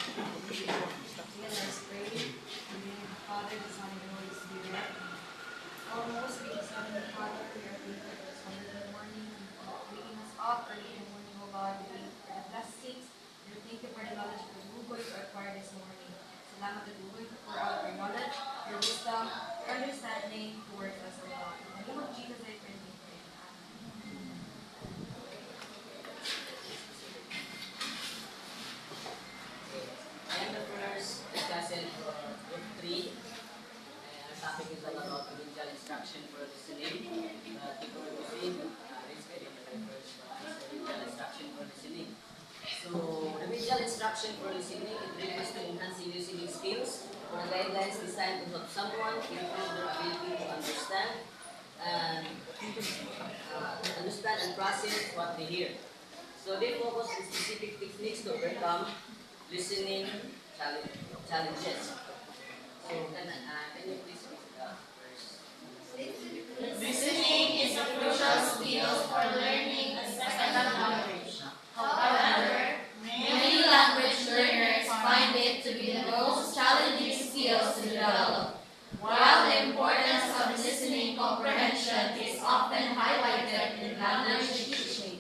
Let us pray. In the name of the Father, the Son, and the Holy Spirit. Our most gracious Heavenly Father, we are grateful for this wonderful morning, and for waking us up early in the morning, O God. We thank you for the blessings. We thank you for the knowledge of the Google to acquire this morning. Salamat at Google to pour out your knowledge, your wisdom, your understanding towards us, O God. In the name of Jesus, I pray. I am the first discussant for Group 3. Our topic is all about remedial instruction for listening. People will proceed, raise by the first remedial instruction for listening. So, remedial instruction for listening, it refers to enhancing listening skills for guidelines designed to help someone improve their ability to understand and process what they hear. So they focus on specific techniques to overcome listening challenges. So can you please read the verse? Listening is a crucial skill for learning a second language. However, many language learners find it to be the most challenging skills to develop. While the importance of listening comprehension is often highlighted in language teaching,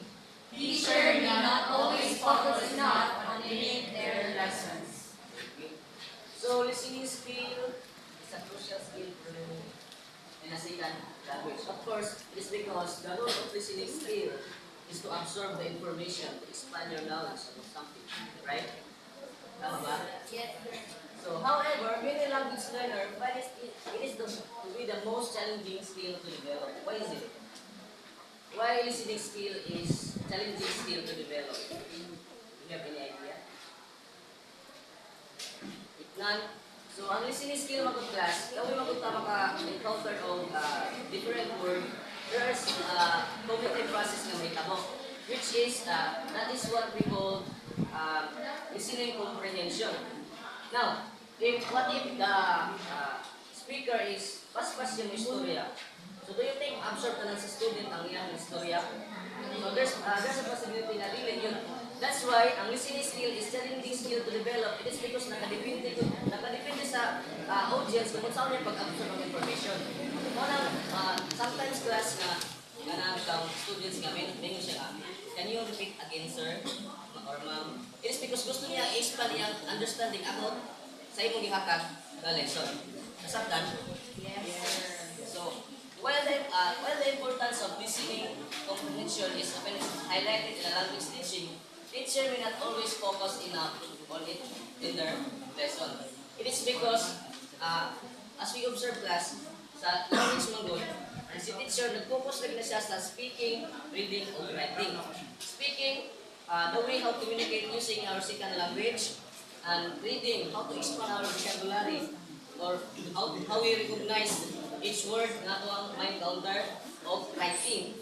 teachers may not always focus enough on it in their lessons. So listening skill is a crucial skill for learning in a second language. Of course, it is because the role of listening skill is to absorb the information, to expand your knowledge about something, right? Tama ba? Yes. So, however, many language learners find it is to be the most challenging skill to develop. Why is it? Why listening skill is challenging skill to develop? Do you have any idea? If none, so ang listening skill mga class, kawin magpunta maka-encounter of different word, there's cognitive process na may tamo, which is, that is what we call listening comprehension. Now, what if the speaker is pas-pas yung istorya? So do you think absorb na lang sa student ang iyang istorya? So there's a possibility na dili yun. That's why ang listening skill is challenging skill to develop. It is because nakadepende sa audience kung saan yung pag-absorb ng information. Sometimes class na students nga, may siya nga, can you repeat again, sir? Or ma'am? It is because gusto niya i-expand yung understanding about sa imong gihakag na lesson. Nasabtan? Yes, sir. So, while the importance of listening comprehension is often highlighted in a language teaching, teacher may not always focus enough on it in their lesson. It is because, as we observe class, sa language manggod, si teacher nag-focus rin na siya sa speaking, reading, or writing. Speaking, the way how to communicate using our second language, and reading, how to expand our vocabulary, or how we recognize each word na ito ang mind counter of writing.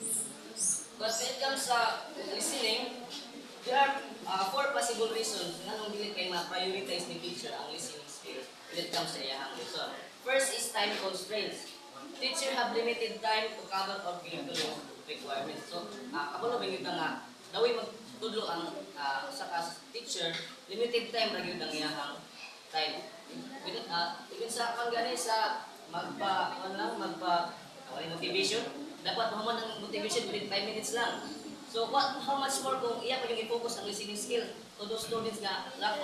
But when it comes sa listening, there are 4 possible reasons na nung dili kayo ma-prioritize ni teacher ang listening skill when it comes sa iyahang lesson. First is time constraints. Teacher have limited time to cover all curriculum requirements. So, kapulo ba yun nga, daway magtudlo ang sa teacher, limited time na yun ang iyahang time. Even sa panggani sa motivation, dapat mahuman ang motivation within 5 minutes lang. So, how much more kung iya pa yung i-focus ang listening skill to those students na lack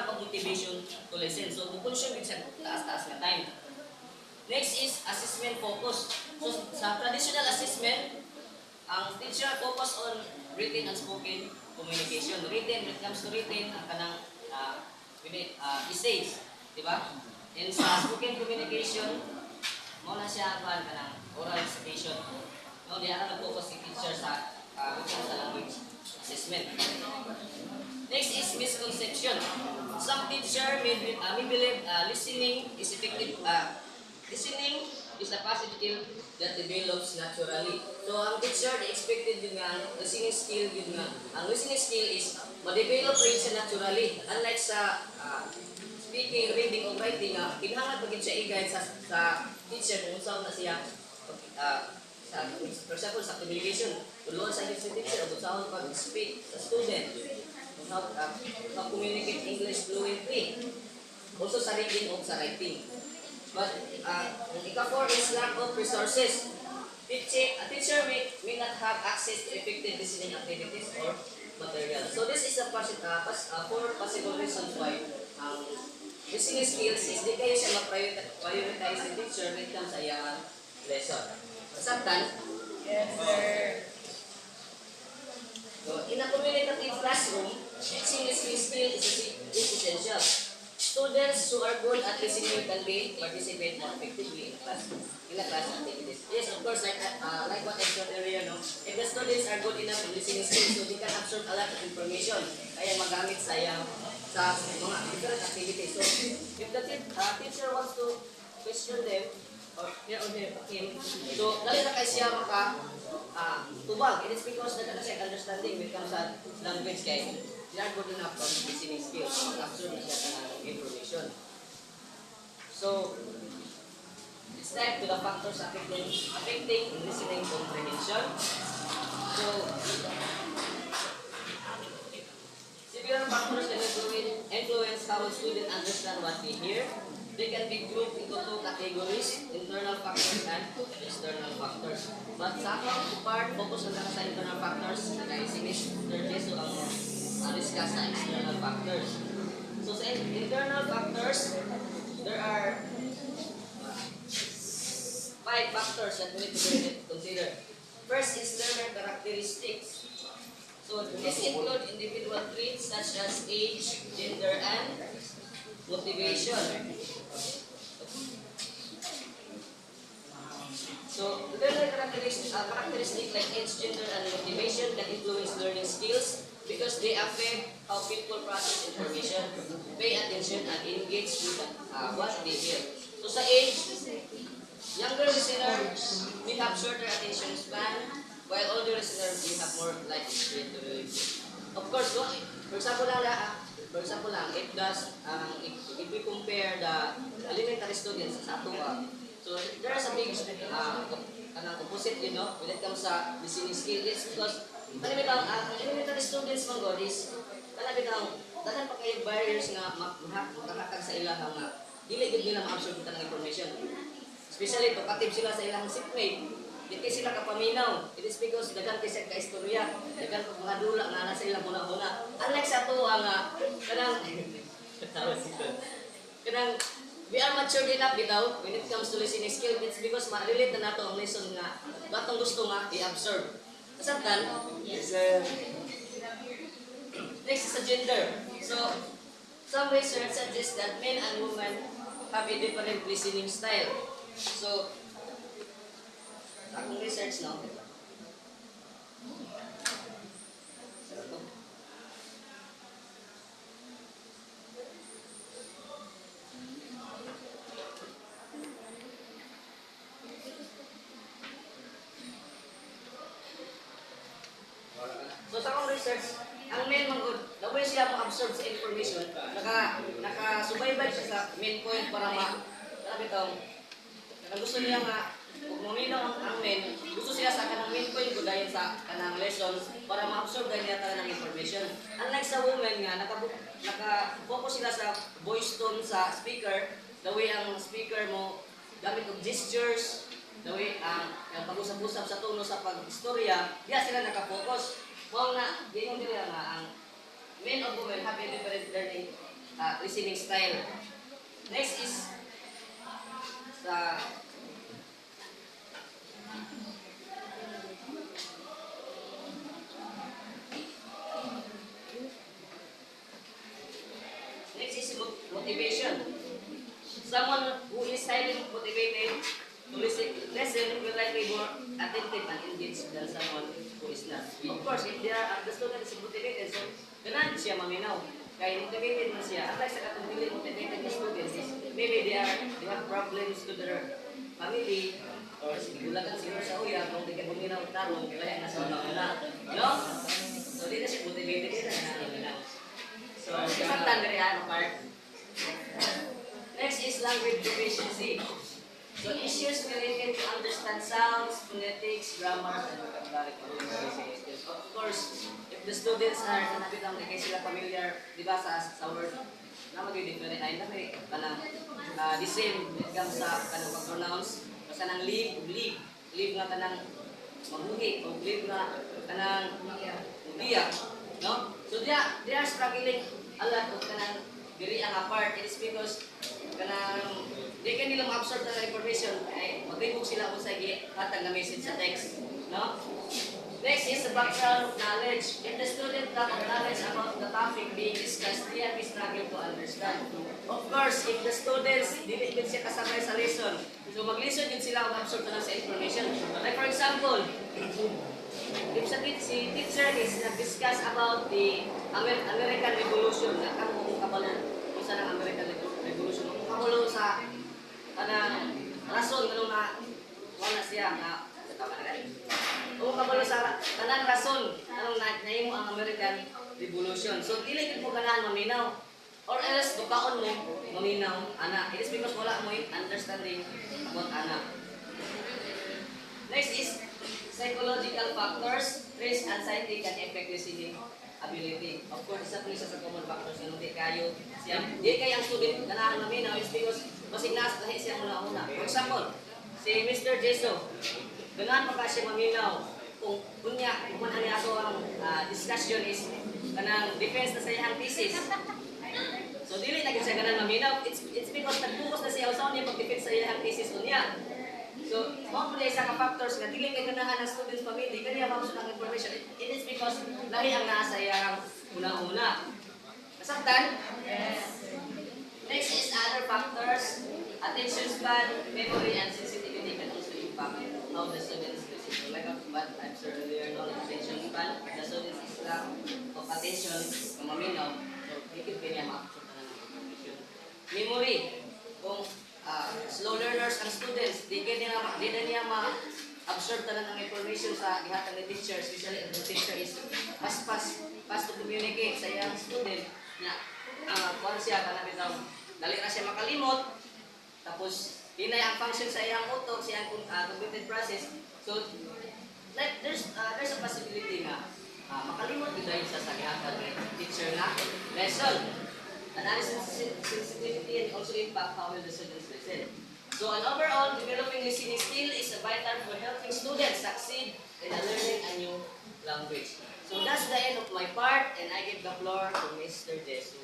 of motivation to listen. So, consume with sa taas-taas na time. Next is assessment focus. So, sa traditional assessment, ang teacher focus on written and spoken communication. Written, when it comes to written, ang kanang essays, di ba? And sa spoken communication, muna siya ang kanang oral recitation. No, di ako nag-focus si teacher sa language assessment. Next is misconception. Some teacher may believe listening is effective. Listening is a passive skill that develops naturally. So, ang teacher, expected yun nga, ang listening skill yun nga. Ang listening skill is ma-develop rin siya naturally. Unlike sa speaking, reading, o writing, kinahanglan pagin siya i-guide sa teacher kung saan na siya, for example, sa communication, tulungan sa teacher, kung saan pag-speak sa student, how communicate English fluently. Also sa reading o sa writing. But ang ika-4 is lack of resources. A teacher may not have access to effective listening activities or material. So this is a four possible reasons why listening skills is di kayo siya mag-prioritize the teacher when it comes sa iyang lesson. Sabtan, so in a communicative classroom, teaching listening skill is essential. Students who are good at listening can participate more effectively in the class activities. Yes, of course, like what I said earlier, no? If the students are good enough in listening skills, so they can absorb a lot of information. Kaya magamit sa mga different activities. So, if the teacher wants to question them, or here or there, okay, so dali na kayo siya tubag. It is because that siya understanding when it comes sa language kaya they are good enough from listening skills. Absorb na siya ng information. So, it's time to the factors affecting listening comprehension. So, severe factors can influence how a student understand what they hear. They can be grouped into two categories, internal factors and external factors. But sa akong part, focus na lang sa internal factors, kaya sinis Sturges so ang discuss sa external factors. So sa internal factors, there are 5 factors that we need to consider. First is learner characteristics. So this include individual traits such as age, gender, and motivation. So learner characteristics like age, gender, and motivation can influence learning skills because they affect how people process information, pay attention, and engage with what they hear. So sa age, younger listeners may have shorter attention span, while older listeners may have more life experience to relate. Of course, for example lang, if we compare the elementary students sa ato, so there is a big opposite, when it comes sa listening skill. It's because elementary students man God is dagan pa kayo barriers nga makahatag sa ilang nga dili gid nila ma-absorb kita ng information. Especially talkative sila sa ilang seatmate. Di kay sila kapaminaw. It is because dagan kay sa kaistorya, dagan pa mga dula nga nasa ilang muna-muna. Unlike sa to nga kanang we are matured enough bitaw when it comes to listening skill. It's because ma-relate na nato ang lesson nga batong gusto nga i-absorb. Kasabtan, next is the gender. So, some research suggests that men and women have a different listening style. So, sa akong research, no? So sa akong research, ang men manggod, the way siya ma-absorb sa information, nakasubaybay siya sa main point para gusto niya nga, kung maminaw ang men, gusto siya sa kanang main point ko dahil sa kanang lessons para ma-absorb dahil niya talaga ng information. Unlike sa women nga, naka-focus sila sa voice tone sa speaker, the way ang speaker mo, gamit og gestures, the way ang pag-usap-usap sa tono sa pag-istorya, diya sila naka-focus. Mao nga, ganyan nila nga, ang men or women have a different learning listening style. Next is sa motivation. Someone who is highly motivated to listen will likely more attentive and engaged than someone who is not. Of course, if the student is motivated, so ganahan siya maminaw. Kaya motivated na siya. Unlike sa katong dili motivated na students, maybe they have problems to their family, or sigulagan siguro sa uya, kung di ka buminaw tarong, kaya na sa una. No? So, di na siya motivated na. So, kasabtan na rin part. Next is language proficiency. So issues related to understand sounds, phonetics, grammar, and vocabulary. Of course, if the students are nakapitang kay sila familiar, di ba sa word, na mag-different ay na may kanang the same when it comes sa kanang pag-pronounce, basta nang leave nga kanang mabuhi o leave nga kanang ugiya, no? So they are struggling a lot of kanang diri ang apart. It is because kanang di ka nila ma-absorb na information ay magribog sila kung sa hatag na message sa text, no? Next is the background of knowledge. If the student lack of knowledge about the topic being discussed, they are struggle to understand. Of course, if the students dili gid siya kasabay sa lesson, so mag-listen din sila kung absorb na sa information. Like for example, if si teacher is nag-discuss about the American Revolution, kung kabalo kung saan ang American Revolution, kung kabalo sa rason nung wala siya na tama na rin. Kung kabalo sa kanang rason anong nahimo ang American Revolution. So dili gid mo ganahan maminaw. Or else dukaon mo maminaw ana. It is because wala mo understanding about ana. Next is psychological factors, risk, anxiety can affect listening ability. Of course, isa po isa sa common factors na hindi kayo siya. Di kayo ang student ganahan maminaw is because basig nas lahi siya una-una. For example, si Mr. Jeso, ganahan pa siya maminaw kung kunya kung ano ato ang discussion is kanang defense na sa iyang thesis. So dili na siya ganahan maminaw. It's because nag-focus na siya sa niya pag-defense sa iyang thesis unya. So hopefully sa mga factors nga dili kay ganahan ng students family kaniya mabso ng information. It is because lahi ang naa sa iyang una-una. Nasabtan? Yes. Next is other factors. Attention span, memory, and sensitivity can also impact how the students listen. So like what I've said earlier, no, attention span, the students is lack of attention kung maminaw. So, higit kanya ma-absorb na ng information. Memory, kung slow learners ang students, di na niya ma-absorb talaga ng information sa ihatag ng teacher, especially if the teacher is fast to communicate sa iyang student na kung siya kanabitaw, dali na siya makalimot, tapos hinay ang function sa iyang utok, sa iyang cognitive process. So, like, there's a possibility na makalimot din dahil sa ihatag ng teacher na lesson. Analysis sensitivity and also impact how will the students listen. So, and overall, developing listening skill is vital for helping students succeed in learning a new language. So, that's the end of my part, and I give the floor to Mr. Jesu.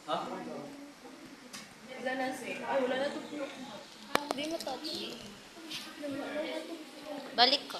Ha? Wala na siya. Ay, wala na to. Hindi mo touch. Balik ko.